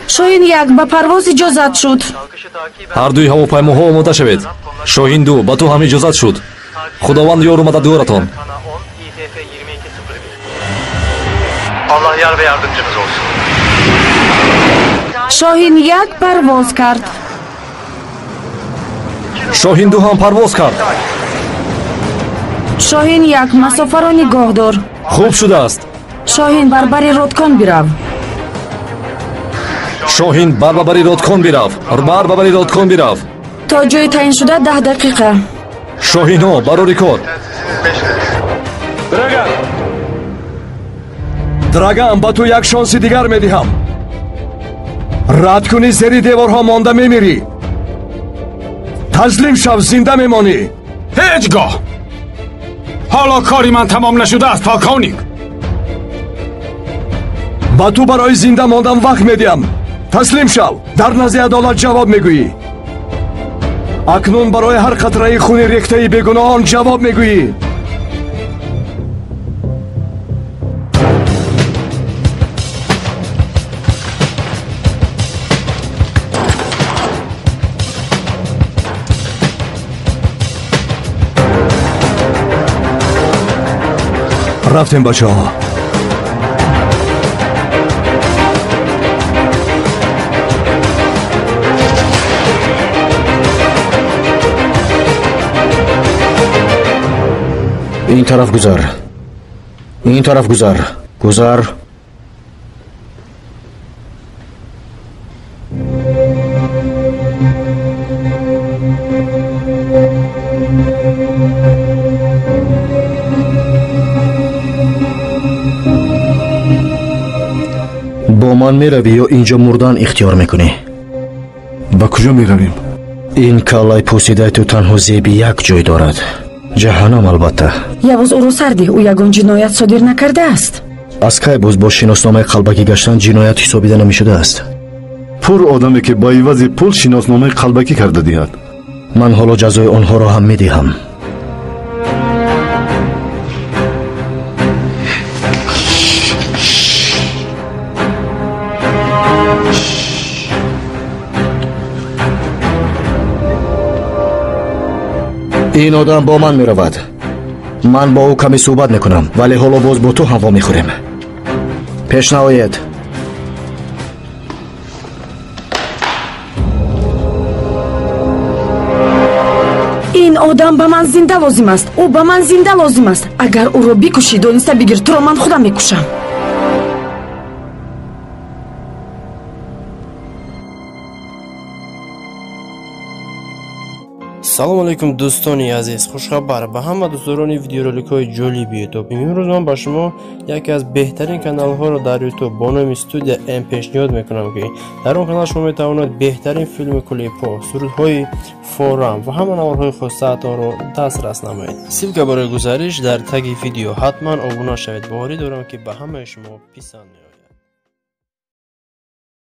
شاهین یک با پرواز اجازت شد. هر دوی هواپیماها آماده شوید. شاهین 2 با تو هم اجازت شد. خداوند یار و مددگارتان. Allah yar ve yardımcınız olsun. شاهین 1 پرواز کرد. شاهین 2 هم پرواز کرد. شاهین 1 مسافه را نگاه دار. خوب شده است. شاهین بربری رودکان برو. شاهین بربری رودکان برو. بربری رودکان برو. تا جای تعیین شده 10 دقیقه. شاهین ها برای کار. Dragan با تو یک شانس دیگر میدهم. رد کنی زیر دیوارها مانده میمیری. تسلیم شو زنده میمانی. هیچگاه. حالا کاری من تمام نشده است پاکانیک. با تو برای زنده ماندن وقت میدیم. تسلیم شو. در نزد عدالت جواب میگویی. اکنون برای هر قطره خون ریخته بیگناهان جواب میگویی. رفتیم بچه ها. این طرف گذار. این طرف گذار. گذار. با من میروی یا اینجا مردن اختیار میکنی؟ با کجا میرویم؟ این کالای پوسیده تو تنها زیبی یک جای دارد. جهنم البته. یواز او رو سردی. او یگان جنایت صادر نکرده است. از کی باز با شناسنامه قلبکی گشتن جنایت حسابیده نمیشده است؟ پر آدمی که با عوض پول شناسنامه قلبکی کرده دهد. من حالا جزای آنها را هم میدهم. این آدم با من می رود. من با او کمی صحبت میکنم ولی حالا باز با تو هوا میخوریم. پیش نهایت. این آدم به من زنده لازم است. او به من زنده لازم است. اگر او را بکشی دانسته بگیر تو را من خودم میکشم. салом алейкум дӯстони азиз, хушхабар ба ҳама дӯстдорони видеороликҳои ҷолиби ютуб. имрӯз ман ба шумо яке аз беҳтарин каналҳоро дар ютуб бо номи студия м пешниҳод мекунам ки дар он канал шумо метавонед беҳтарин филму клипҳо, сурудҳои форам ва ҳама наворҳои хусусиятонро дастрас намоед. силка барои гузариш дар таги видео. ҳатман обуна шавед. боварӣ дорам ки ба ҳамаи шумо писанд меояд.